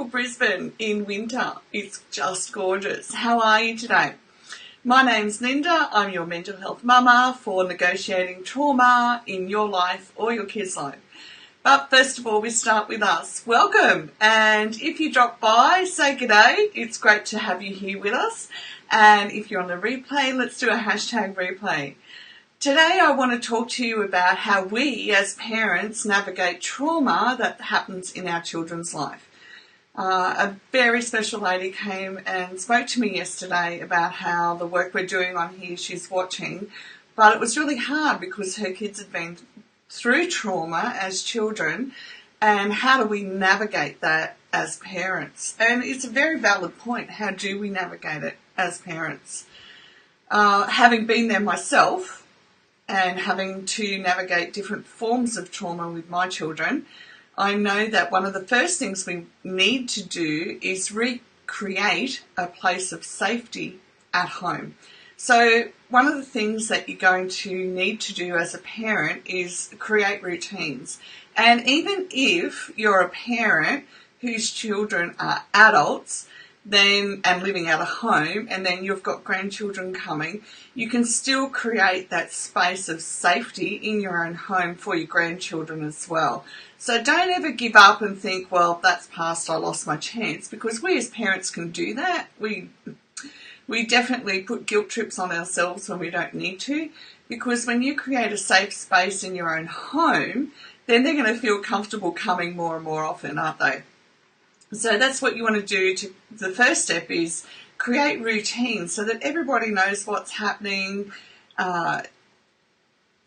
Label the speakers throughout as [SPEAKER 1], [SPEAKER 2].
[SPEAKER 1] beautiful Brisbane in winter. It's just gorgeous. How are you today? My name's Linda. I'm your mental health mama for negotiating trauma in your life or your kids' life. But first of all, we start with us. Welcome. And if you drop by, say g'day. It's great to have you here with us. And if you're on the replay, let's do a hashtag replay. Today I want to talk to you about how we as parents navigate trauma that happens in our children's life. A very special lady came and spoke to me yesterday about how the work we're doing on here she's watching, but it was really hard because her kids had been through trauma as children, and how do we navigate that as parents? And it's a very valid point. How do we navigate it as parents? Having been there myself, and having to navigate different forms of trauma with my children, I know that one of the first things we need to do is recreate a place of safety at home. So one of the things that you're going to need to do as a parent is create routines. And even if you're a parent whose children are adults, and living out of home, and then you've got grandchildren coming, you can still create that space of safety in your own home for your grandchildren as well. So don't ever give up and think, well, that's past, I lost my chance, because we as parents can do that. We definitely put guilt trips on ourselves when we don't need to, because when you create a safe space in your own home, then they're going to feel comfortable coming more and more often, aren't they? So that's what you want to do. The first step is create routines so that everybody knows what's happening.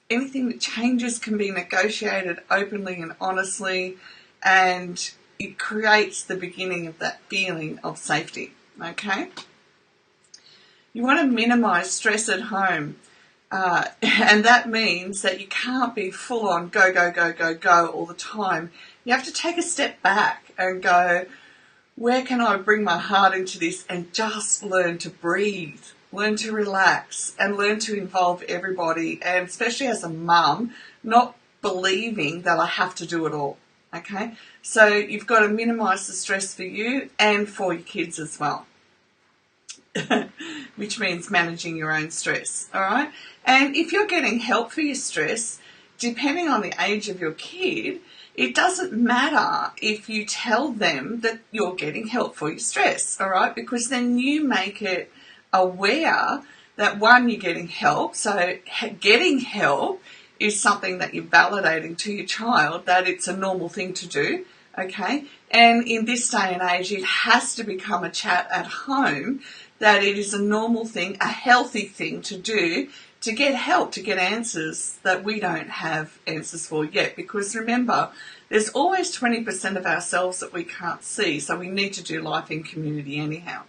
[SPEAKER 1] Anything that changes can be negotiated openly and honestly, and it creates the beginning of that feeling of safety, okay? You want to minimise stress at home, and that means that you can't be full on go, go, go, go, go all the time. You have to take a step back and go, where can I bring my heart into this and just learn to breathe, learn to relax, and learn to involve everybody, and especially as a mum, not believing that I have to do it all, okay? So you've got to minimise the stress for you and for your kids as well, which means managing your own stress, all right? And if you're getting help for your stress, depending on the age of your kid, it doesn't matter if you tell them that you're getting help for your stress, all right? Because then you make it aware that, one, you're getting help. So getting help is something that you're validating to your child that it's a normal thing to do, okay? And in this day and age, it has to become a chat at home that it is a normal thing, a healthy thing to do, to get help, to get answers that we don't have answers for yet. Because remember, there's always 20% of ourselves that we can't see, so we need to do life in community anyhow.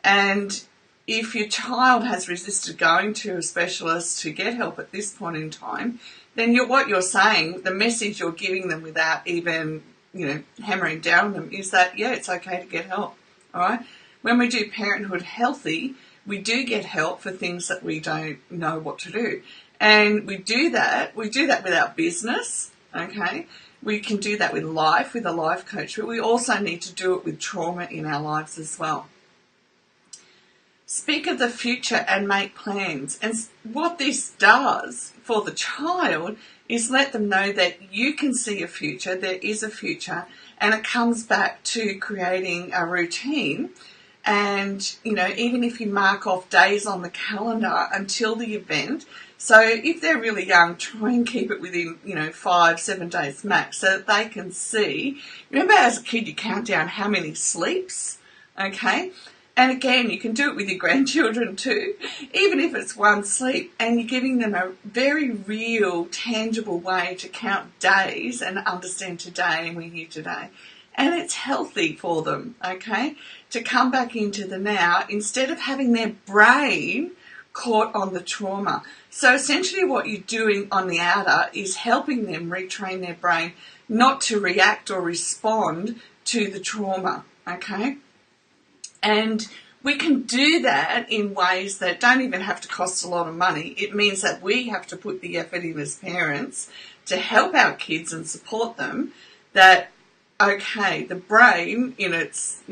[SPEAKER 1] And if your child has resisted going to a specialist to get help at this point in time, then what you're saying, the message you're giving them without even, hammering down on them is that, yeah, it's okay to get help, all right? When we do Parenthood Healthy, we do get help for things that we don't know what to do. And we do that with our business, okay? We can do that with life, with a life coach, but we also need to do it with trauma in our lives as well. Speak of the future and make plans. And what this does for the child is let them know that you can see a future, there is a future, and it comes back to creating a routine. And, even if you mark off days on the calendar until the event, so if they're really young, try and keep it within, 5-7 days max so that they can see. Remember as a kid, you count down how many sleeps, okay? And again, you can do it with your grandchildren too, even if it's one sleep, and you're giving them a very real, tangible way to count days and understand today, and we're here today. And it's healthy for them, okay, to come back into the now instead of having their brain caught on the trauma. So essentially what you're doing on the outer is helping them retrain their brain not to react or respond to the trauma, okay? And we can do that in ways that don't even have to cost a lot of money. It means that we have to put the effort in as parents to help our kids and support them, that okay, the brain in its,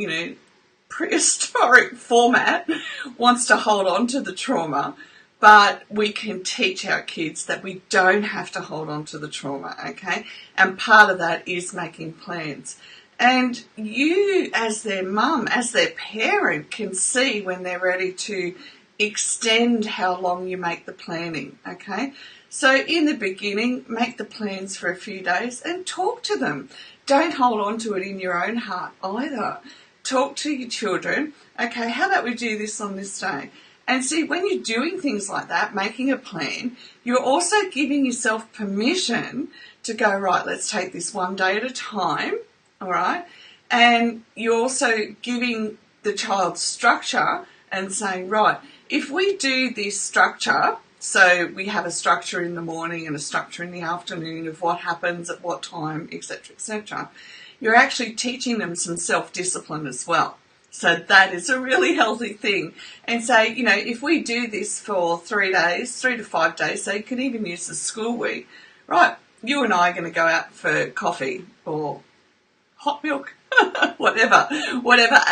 [SPEAKER 1] prehistoric format wants to hold on to the trauma, but we can teach our kids that we don't have to hold on to the trauma, okay? And part of that is making plans. And you, as their mum, as their parent, can see when they're ready to extend how long you make the planning, okay? So in the beginning, make the plans for a few days and talk to them. Don't hold on to it in your own heart either. Talk to your children. Okay, how about we do this on this day? And see, when you're doing things like that, making a plan, you're also giving yourself permission to go, right, let's take this one day at a time, all right? And you're also giving the child structure and saying, right, if we do this structure, so we have a structure in the morning and a structure in the afternoon of what happens at what time, etc., you're actually teaching them some self-discipline as well. So that is a really healthy thing. And say, if we do this for 3 days, 3 to 5 days, so you can even use the school week, right, you and I are going to go out for coffee or hot milk, whatever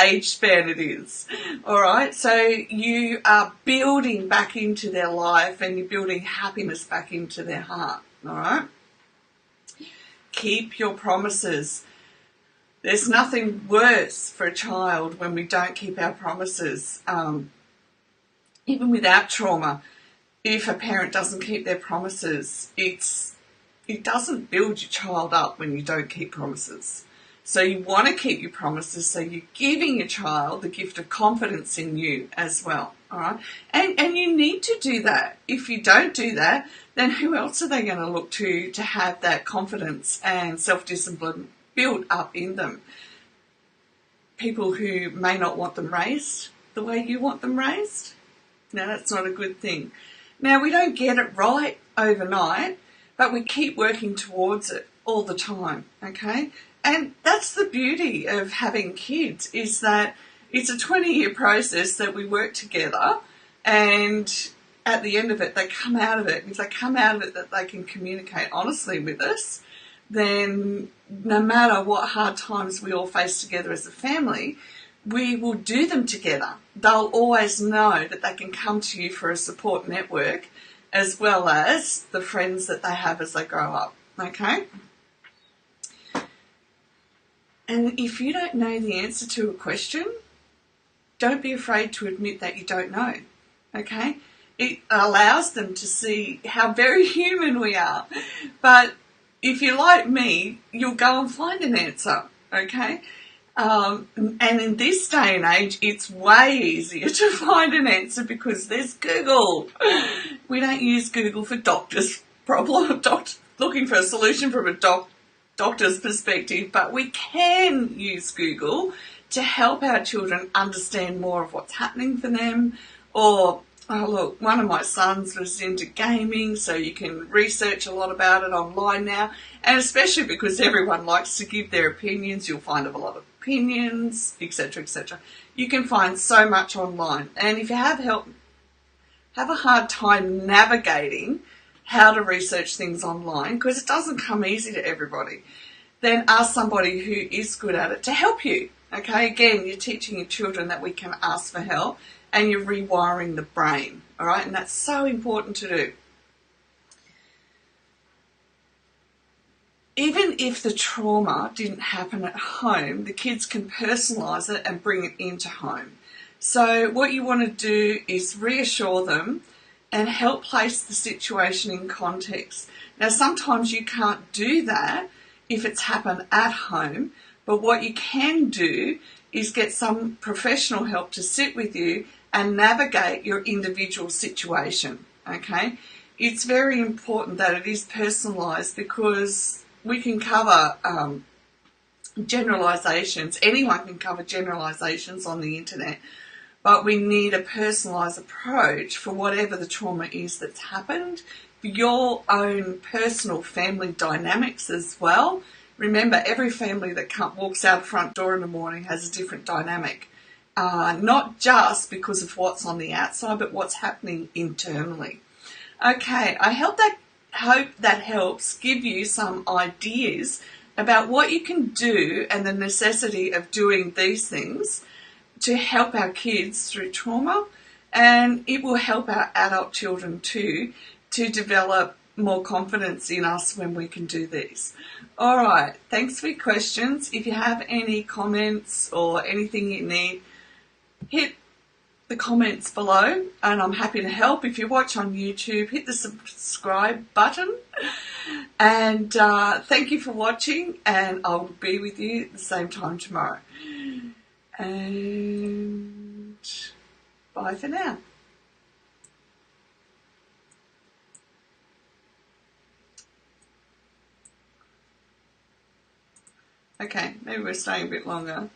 [SPEAKER 1] age span it is. All right, so you are building back into their life and you're building happiness back into their heart. All right, keep your promises. There's nothing worse for a child when we don't keep our promises. Even without trauma, if a parent doesn't keep their promises, it doesn't build your child up when you don't keep promises. So you want to keep your promises, so you're giving your child the gift of confidence in you as well, all right? And you need to do that. If you don't do that, then who else are they going to look to have that confidence and self-discipline built up in them? People who may not want them raised the way you want them raised. Now, that's not a good thing. Now, we don't get it right overnight, but we keep working towards it all the time, okay? And that's the beauty of having kids, is that it's a 20-year process that we work together, and at the end of it, they come out of it. If they come out of it that they can communicate honestly with us, then no matter what hard times we all face together as a family, we will do them together. They'll always know that they can come to you for a support network, as well as the friends that they have as they grow up, okay? And if you don't know the answer to a question, don't be afraid to admit that you don't know, okay? It allows them to see how very human we are. But if you're like me, you'll go and find an answer, okay? And in this day and age, it's way easier to find an answer because there's Google. We don't use Google for doctors' looking for a solution from a doctor's perspective, but we can use Google to help our children understand more of what's happening for them. Or, oh look, one of my sons was into gaming, so you can research a lot about it online now, and especially because everyone likes to give their opinions, you'll find a lot of opinions, etc., etc. You can find so much online, and if you have a hard time navigating how to research things online, because it doesn't come easy to everybody, then ask somebody who is good at it to help you. Okay, again, you're teaching your children that we can ask for help, and you're rewiring the brain, all right? And that's so important to do. Even if the trauma didn't happen at home, the kids can personalise it and bring it into home. So what you want to do is reassure them and help place the situation in context. Now, sometimes you can't do that if it's happened at home, but what you can do is get some professional help to sit with you and navigate your individual situation, okay? It's very important that it is personalised, because we can cover generalisations. Anyone can cover generalisations on the internet, but we need a personalised approach for whatever the trauma is that's happened, for your own personal family dynamics as well. Remember, every family that walks out the front door in the morning has a different dynamic, not just because of what's on the outside, but what's happening internally. Okay, I hope that helps give you some ideas about what you can do and the necessity of doing these things to help our kids through trauma, and it will help our adult children too to develop more confidence in us when we can do these. All right, thanks for your questions. If you have any comments or anything you need, hit the comments below and I'm happy to help. If you watch on YouTube, hit the subscribe button. And thank you for watching, and I'll be with you at the same time tomorrow. And bye for now. Okay, maybe we're staying a bit longer.